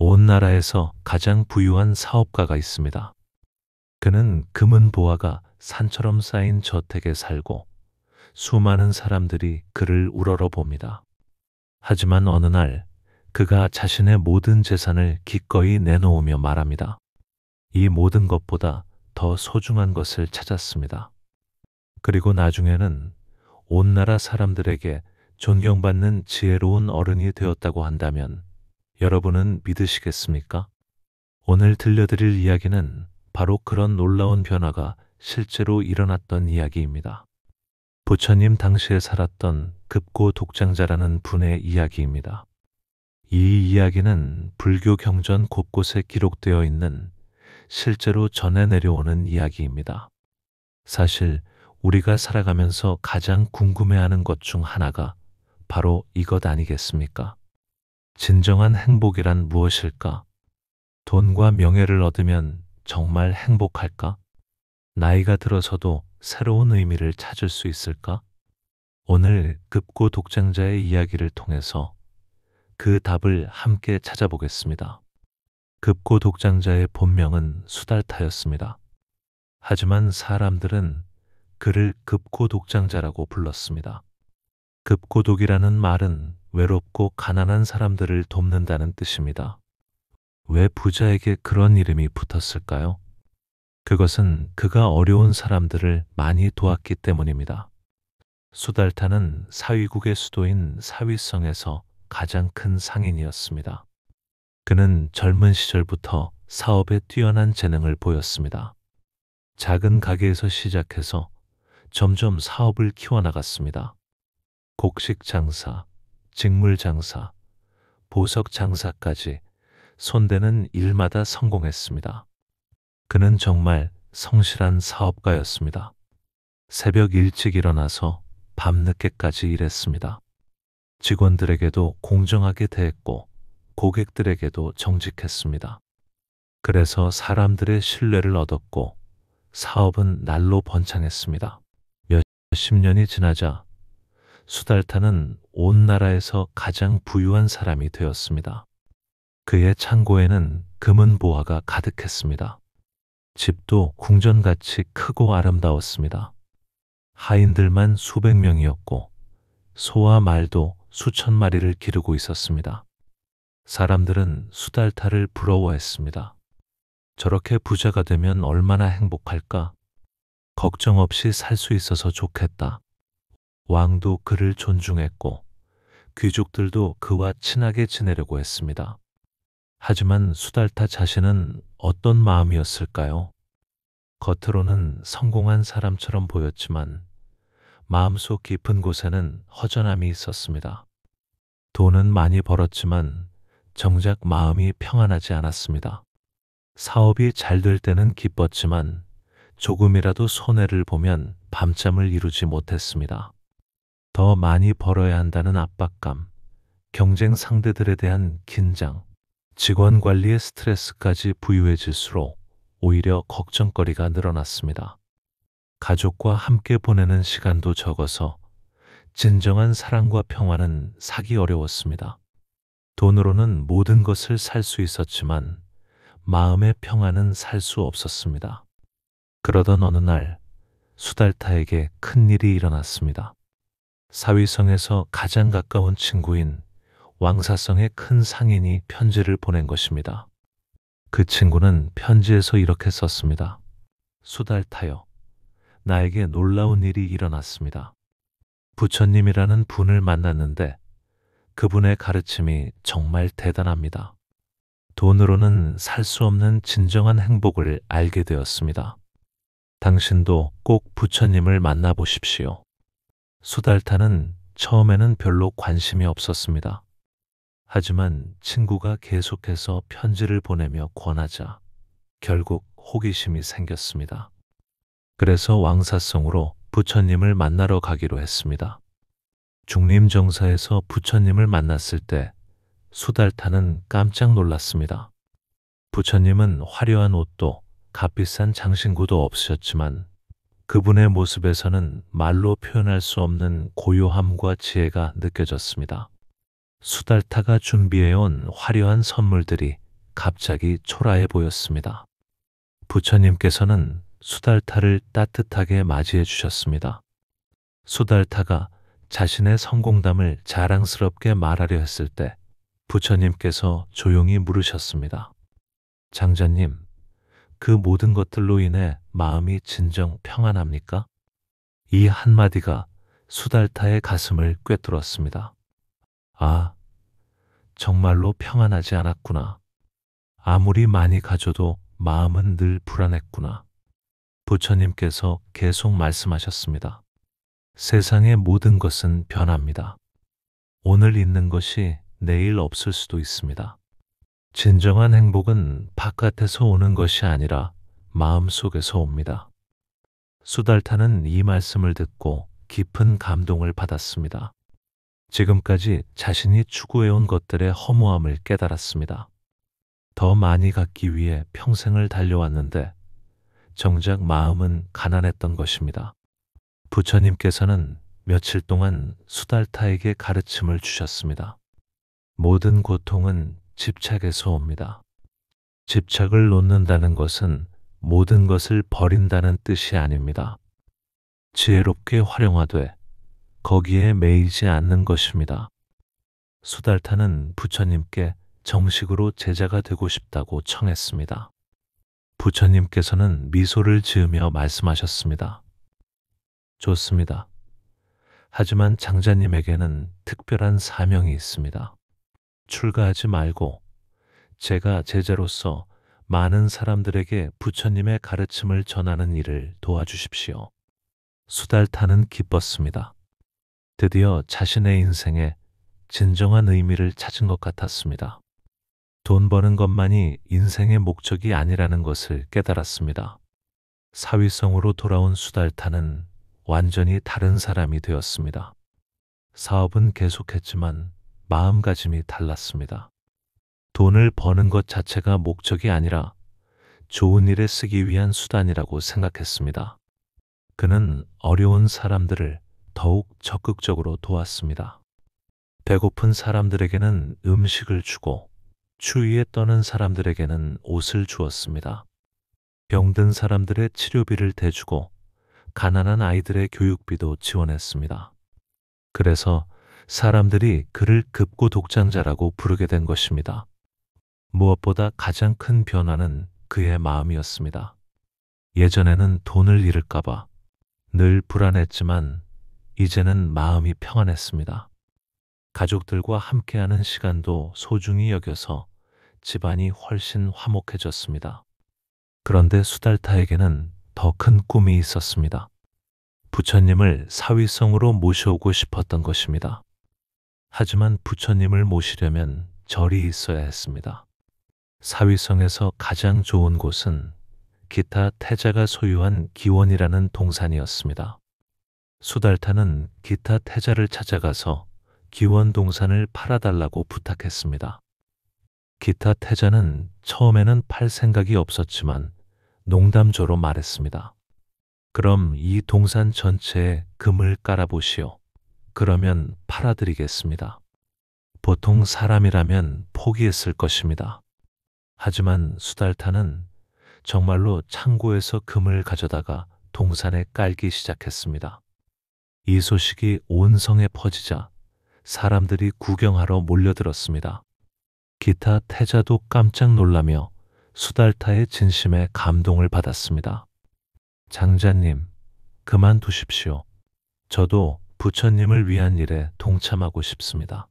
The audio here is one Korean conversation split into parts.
온 나라에서 가장 부유한 사업가가 있습니다. 그는 금은 보화가 산처럼 쌓인 저택에 살고 수많은 사람들이 그를 우러러 봅니다. 하지만 어느 날 그가 자신의 모든 재산을 기꺼이 내놓으며 말합니다. 이 모든 것보다 더 소중한 것을 찾았습니다. 그리고 나중에는 온 나라 사람들에게 존경받는 지혜로운 어른이 되었다고 한다면 여러분은 믿으시겠습니까? 오늘 들려드릴 이야기는 바로 그런 놀라운 변화가 실제로 일어났던 이야기입니다. 부처님 당시에 살았던 급고 독장자라는 분의 이야기입니다. 이 이야기는 불교 경전 곳곳에 기록되어 있는 실제로 전해 내려오는 이야기입니다. 사실 우리가 살아가면서 가장 궁금해하는 것 중 하나가 바로 이것 아니겠습니까? 진정한 행복이란 무엇일까? 돈과 명예를 얻으면 정말 행복할까? 나이가 들어서도 새로운 의미를 찾을 수 있을까? 오늘 급고 독장자의 이야기를 통해서 그 답을 함께 찾아보겠습니다. 급고 독장자의 본명은 수달타였습니다. 하지만 사람들은 그를 급고 독장자라고 불렀습니다. 급고독이라는 말은 외롭고 가난한 사람들을 돕는다는 뜻입니다. 왜 부자에게 그런 이름이 붙었을까요? 그것은 그가 어려운 사람들을 많이 도왔기 때문입니다. 수달타는 사위국의 수도인 사위성에서 가장 큰 상인이었습니다. 그는 젊은 시절부터 사업에 뛰어난 재능을 보였습니다. 작은 가게에서 시작해서 점점 사업을 키워나갔습니다. 곡식 장사, 직물 장사, 보석 장사까지 손대는 일마다 성공했습니다. 그는 정말 성실한 사업가였습니다. 새벽 일찍 일어나서 밤늦게까지 일했습니다. 직원들에게도 공정하게 대했고 고객들에게도 정직했습니다. 그래서 사람들의 신뢰를 얻었고 사업은 날로 번창했습니다. 몇십 년이 지나자 수달타는 온 나라에서 가장 부유한 사람이 되었습니다. 그의 창고에는 금은 보화가 가득했습니다. 집도 궁전같이 크고 아름다웠습니다. 하인들만 수백 명이었고 소와 말도 수천 마리를 기르고 있었습니다. 사람들은 수달타를 부러워했습니다. 저렇게 부자가 되면 얼마나 행복할까? 걱정 없이 살 수 있어서 좋겠다. 왕도 그를 존중했고 귀족들도 그와 친하게 지내려고 했습니다. 하지만 수달타 자신은 어떤 마음이었을까요? 겉으로는 성공한 사람처럼 보였지만 마음속 깊은 곳에는 허전함이 있었습니다. 돈은 많이 벌었지만 정작 마음이 평안하지 않았습니다. 사업이 잘 될 때는 기뻤지만 조금이라도 손해를 보면 밤잠을 이루지 못했습니다. 더 많이 벌어야 한다는 압박감, 경쟁 상대들에 대한 긴장, 직원 관리의 스트레스까지 부유해질수록 오히려 걱정거리가 늘어났습니다. 가족과 함께 보내는 시간도 적어서 진정한 사랑과 평화는 사기 어려웠습니다. 돈으로는 모든 것을 살 수 있었지만 마음의 평화는 살 수 없었습니다. 그러던 어느 날 수달타에게 큰 일이 일어났습니다. 사위성에서 가장 가까운 친구인 왕사성의 큰 상인이 편지를 보낸 것입니다. 그 친구는 편지에서 이렇게 썼습니다. 수달타여, 나에게 놀라운 일이 일어났습니다. 부처님이라는 분을 만났는데 그분의 가르침이 정말 대단합니다. 돈으로는 살 수 없는 진정한 행복을 알게 되었습니다. 당신도 꼭 부처님을 만나보십시오. 수달타는 처음에는 별로 관심이 없었습니다. 하지만 친구가 계속해서 편지를 보내며 권하자 결국 호기심이 생겼습니다. 그래서 왕사성으로 부처님을 만나러 가기로 했습니다. 중림정사에서 부처님을 만났을 때 수달타는 깜짝 놀랐습니다. 부처님은 화려한 옷도 값비싼 장신구도 없으셨지만 그분의 모습에서는 말로 표현할 수 없는 고요함과 지혜가 느껴졌습니다. 수달타가 준비해온 화려한 선물들이 갑자기 초라해 보였습니다. 부처님께서는 수달타를 따뜻하게 맞이해 주셨습니다. 수달타가 자신의 성공담을 자랑스럽게 말하려 했을 때 부처님께서 조용히 물으셨습니다. 장자님, 그 모든 것들로 인해 마음이 진정 평안합니까? 이 한마디가 수달타의 가슴을 꿰뚫었습니다. 아, 정말로 평안하지 않았구나. 아무리 많이 가져도 마음은 늘 불안했구나. 부처님께서 계속 말씀하셨습니다. 세상의 모든 것은 변합니다. 오늘 있는 것이 내일 없을 수도 있습니다. 진정한 행복은 바깥에서 오는 것이 아니라 마음 속에서 옵니다. 수달타는 이 말씀을 듣고 깊은 감동을 받았습니다. 지금까지 자신이 추구해온 것들의 허무함을 깨달았습니다. 더 많이 갖기 위해 평생을 달려왔는데 정작 마음은 가난했던 것입니다. 부처님께서는 며칠 동안 수달타에게 가르침을 주셨습니다. 모든 고통은 집착에서 옵니다. 집착을 놓는다는 것은 모든 것을 버린다는 뜻이 아닙니다. 지혜롭게 활용하되 거기에 매이지 않는 것입니다. 수달타는 부처님께 정식으로 제자가 되고 싶다고 청했습니다. 부처님께서는 미소를 지으며 말씀하셨습니다. 좋습니다. 하지만 장자님에게는 특별한 사명이 있습니다. 출가하지 말고 제가 제자로서 많은 사람들에게 부처님의 가르침을 전하는 일을 도와주십시오. 수달타는 기뻤습니다. 드디어 자신의 인생에 진정한 의미를 찾은 것 같았습니다. 돈 버는 것만이 인생의 목적이 아니라는 것을 깨달았습니다. 사위성으로 돌아온 수달타는 완전히 다른 사람이 되었습니다. 사업은 계속했지만 마음가짐이 달랐습니다. 돈을 버는 것 자체가 목적이 아니라 좋은 일에 쓰기 위한 수단이라고 생각했습니다. 그는 어려운 사람들을 더욱 적극적으로 도왔습니다. 배고픈 사람들에게는 음식을 주고 추위에 떠는 사람들에게는 옷을 주었습니다. 병든 사람들의 치료비를 대주고 가난한 아이들의 교육비도 지원했습니다. 그래서 사람들이 그를 급고독장자라고 부르게 된 것입니다. 무엇보다 가장 큰 변화는 그의 마음이었습니다. 예전에는 돈을 잃을까봐 늘 불안했지만 이제는 마음이 평안했습니다. 가족들과 함께하는 시간도 소중히 여겨서 집안이 훨씬 화목해졌습니다. 그런데 수달타에게는 더 큰 꿈이 있었습니다. 부처님을 사위성으로 모셔오고 싶었던 것입니다. 하지만 부처님을 모시려면 절이 있어야 했습니다. 사위성에서 가장 좋은 곳은 기타 태자가 소유한 기원이라는 동산이었습니다. 수달타는 기타 태자를 찾아가서 기원 동산을 팔아달라고 부탁했습니다. 기타 태자는 처음에는 팔 생각이 없었지만 농담조로 말했습니다. 그럼 이 동산 전체에 금을 깔아보시오. 그러면 팔아드리겠습니다. 보통 사람이라면 포기했을 것입니다. 하지만 수달타는 정말로 창고에서 금을 가져다가 동산에 깔기 시작했습니다. 이 소식이 온 성에 퍼지자 사람들이 구경하러 몰려들었습니다. 기타 태자도 깜짝 놀라며 수달타의 진심에 감동을 받았습니다. 장자님, 그만두십시오. 저도 부처님을 위한 일에 동참하고 싶습니다.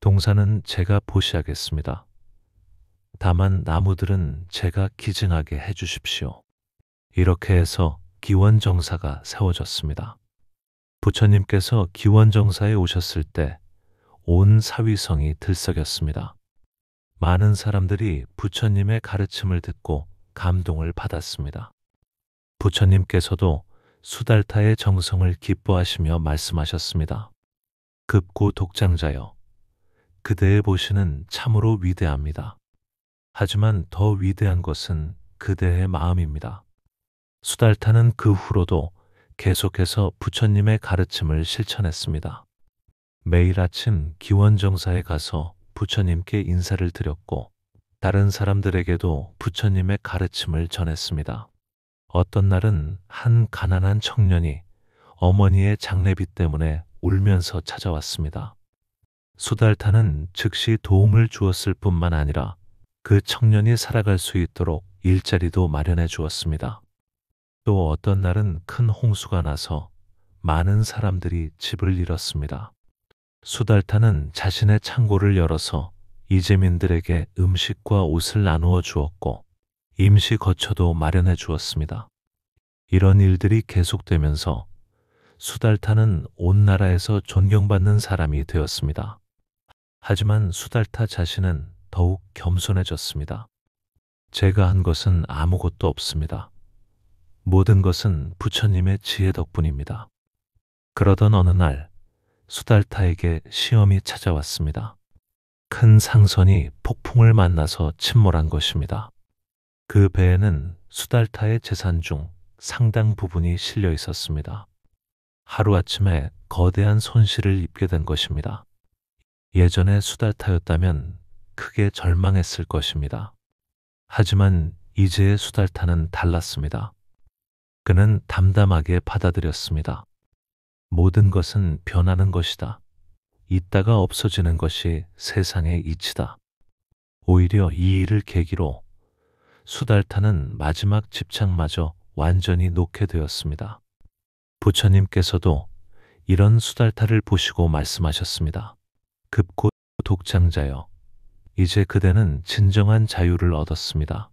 동산은 제가 보시하겠습니다. 다만 나무들은 제가 기증하게 해주십시오. 이렇게 해서 기원정사가 세워졌습니다. 부처님께서 기원정사에 오셨을 때 온 사위성이 들썩였습니다. 많은 사람들이 부처님의 가르침을 듣고 감동을 받았습니다. 부처님께서도 수달타의 정성을 기뻐하시며 말씀하셨습니다. 급고 독장자여, 그대의 보시는 참으로 위대합니다. 하지만 더 위대한 것은 그대의 마음입니다. 수달타는 그 후로도 계속해서 부처님의 가르침을 실천했습니다. 매일 아침 기원정사에 가서 부처님께 인사를 드렸고 다른 사람들에게도 부처님의 가르침을 전했습니다. 어떤 날은 한 가난한 청년이 어머니의 장례비 때문에 울면서 찾아왔습니다. 수달타는 즉시 도움을 주었을 뿐만 아니라 그 청년이 살아갈 수 있도록 일자리도 마련해 주었습니다. 또 어떤 날은 큰 홍수가 나서 많은 사람들이 집을 잃었습니다. 수달타는 자신의 창고를 열어서 이재민들에게 음식과 옷을 나누어 주었고 임시 거처도 마련해 주었습니다. 이런 일들이 계속되면서 수달타는 온 나라에서 존경받는 사람이 되었습니다. 하지만 수달타 자신은 더욱 겸손해졌습니다. 제가 한 것은 아무것도 없습니다. 모든 것은 부처님의 지혜 덕분입니다. 그러던 어느 날 수달타에게 시험이 찾아왔습니다. 큰 상선이 폭풍을 만나서 침몰한 것입니다. 그 배에는 수달타의 재산 중 상당 부분이 실려 있었습니다. 하루아침에 거대한 손실을 입게 된 것입니다. 예전에 수달타였다면 크게 절망했을 것입니다. 하지만 이제의 수달타는 달랐습니다. 그는 담담하게 받아들였습니다. 모든 것은 변하는 것이다. 있다가 없어지는 것이 세상의 이치다. 오히려 이 일을 계기로 수달타는 마지막 집착마저 완전히 놓게 되었습니다. 부처님께서도 이런 수달타를 보시고 말씀하셨습니다. 급고 독장자여, 이제 그대는 진정한 자유를 얻었습니다.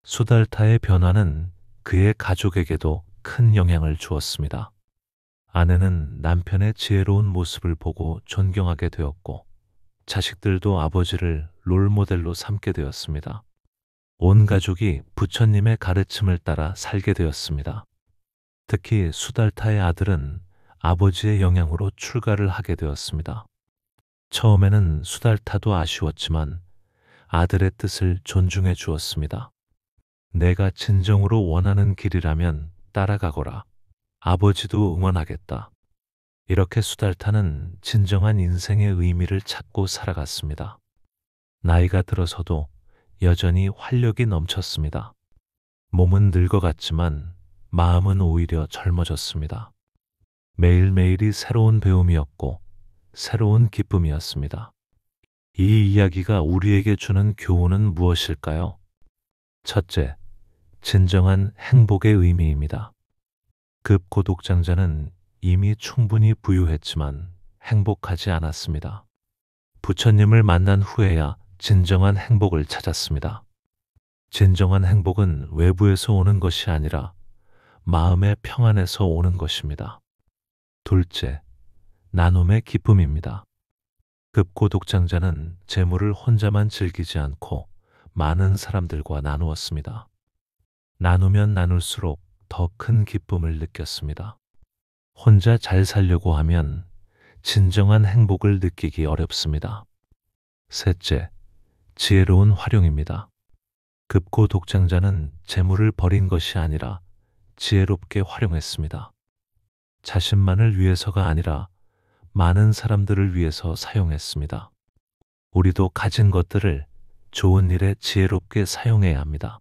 수달타의 변화는 그의 가족에게도 큰 영향을 주었습니다. 아내는 남편의 지혜로운 모습을 보고 존경하게 되었고, 자식들도 아버지를 롤모델로 삼게 되었습니다. 온 가족이 부처님의 가르침을 따라 살게 되었습니다. 특히 수달타의 아들은 아버지의 영향으로 출가를 하게 되었습니다. 처음에는 수달타도 아쉬웠지만 아들의 뜻을 존중해 주었습니다. 내가 진정으로 원하는 길이라면 따라가거라. 아버지도 응원하겠다. 이렇게 수달타는 진정한 인생의 의미를 찾고 살아갔습니다. 나이가 들어서도 여전히 활력이 넘쳤습니다. 몸은 늙어갔지만 마음은 오히려 젊어졌습니다. 매일매일이 새로운 배움이었고 새로운 기쁨이었습니다. 이 이야기가 우리에게 주는 교훈은 무엇일까요? 첫째, 진정한 행복의 의미입니다. 급고독장자는 이미 충분히 부유했지만 행복하지 않았습니다. 부처님을 만난 후에야 진정한 행복을 찾았습니다. 진정한 행복은 외부에서 오는 것이 아니라 마음의 평안에서 오는 것입니다. 둘째, 나눔의 기쁨입니다. 급고독장자는 재물을 혼자만 즐기지 않고 많은 사람들과 나누었습니다. 나누면 나눌수록 더 큰 기쁨을 느꼈습니다. 혼자 잘 살려고 하면 진정한 행복을 느끼기 어렵습니다. 셋째, 지혜로운 활용입니다. 급고독장자는 재물을 버린 것이 아니라 지혜롭게 활용했습니다. 자신만을 위해서가 아니라 많은 사람들을 위해서 사용했습니다. 우리도 가진 것들을 좋은 일에 지혜롭게 사용해야 합니다.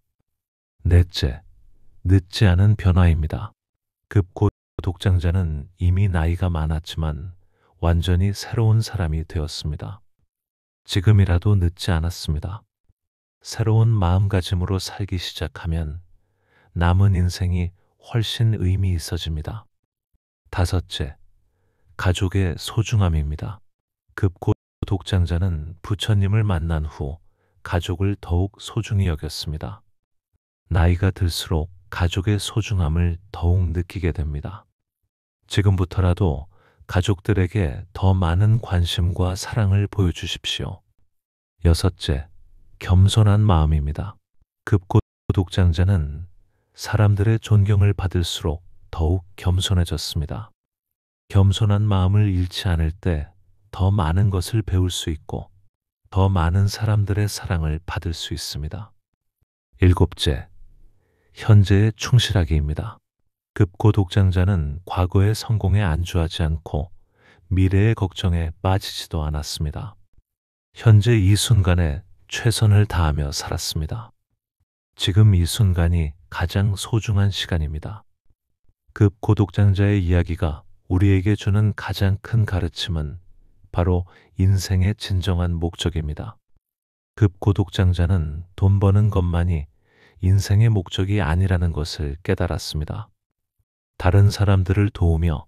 넷째, 늦지 않은 변화입니다. 급고독장자는 이미 나이가 많았지만 완전히 새로운 사람이 되었습니다. 지금이라도 늦지 않았습니다. 새로운 마음가짐으로 살기 시작하면 남은 인생이 훨씬 의미 있어집니다. 다섯째, 가족의 소중함입니다. 급고독장자는 부처님을 만난 후 가족을 더욱 소중히 여겼습니다. 나이가 들수록 가족의 소중함을 더욱 느끼게 됩니다. 지금부터라도 가족들에게 더 많은 관심과 사랑을 보여주십시오. 여섯째, 겸손한 마음입니다. 급고독장자는 사람들의 존경을 받을수록 더욱 겸손해졌습니다. 겸손한 마음을 잃지 않을 때 더 많은 것을 배울 수 있고 더 많은 사람들의 사랑을 받을 수 있습니다. 일곱째, 현재에 충실하기입니다. 급고독장자는 과거의 성공에 안주하지 않고 미래의 걱정에 빠지지도 않았습니다. 현재 이 순간에 최선을 다하며 살았습니다. 지금 이 순간이 가장 소중한 시간입니다. 급고독장자의 이야기가 우리에게 주는 가장 큰 가르침은 바로 인생의 진정한 목적입니다. 급고독장자는 돈 버는 것만이 인생의 목적이 아니라는 것을 깨달았습니다. 다른 사람들을 도우며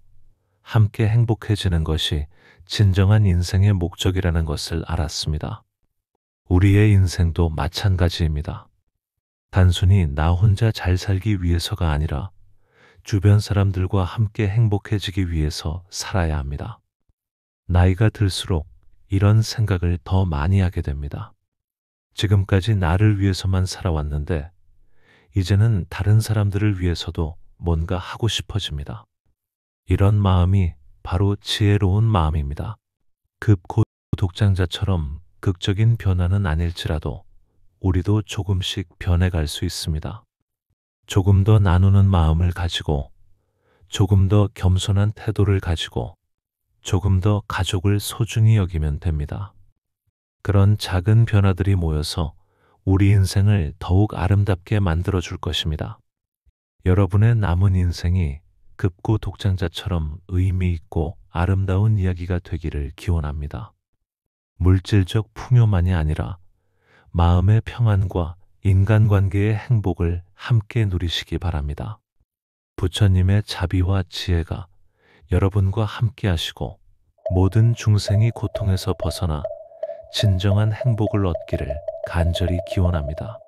함께 행복해지는 것이 진정한 인생의 목적이라는 것을 알았습니다. 우리의 인생도 마찬가지입니다. 단순히 나 혼자 잘 살기 위해서가 아니라 주변 사람들과 함께 행복해지기 위해서 살아야 합니다. 나이가 들수록 이런 생각을 더 많이 하게 됩니다. 지금까지 나를 위해서만 살아왔는데 이제는 다른 사람들을 위해서도 뭔가 하고 싶어집니다. 이런 마음이 바로 지혜로운 마음입니다. 급고독장자처럼 극적인 변화는 아닐지라도 우리도 조금씩 변해갈 수 있습니다. 조금 더 나누는 마음을 가지고, 조금 더 겸손한 태도를 가지고, 조금 더 가족을 소중히 여기면 됩니다. 그런 작은 변화들이 모여서 우리 인생을 더욱 아름답게 만들어줄 것입니다. 여러분의 남은 인생이 급고독장자처럼 의미 있고 아름다운 이야기가 되기를 기원합니다. 물질적 풍요만이 아니라 마음의 평안과 인간관계의 행복을 함께 누리시기 바랍니다. 부처님의 자비와 지혜가 여러분과 함께 하시고 모든 중생이 고통에서 벗어나 진정한 행복을 얻기를 간절히 기원합니다.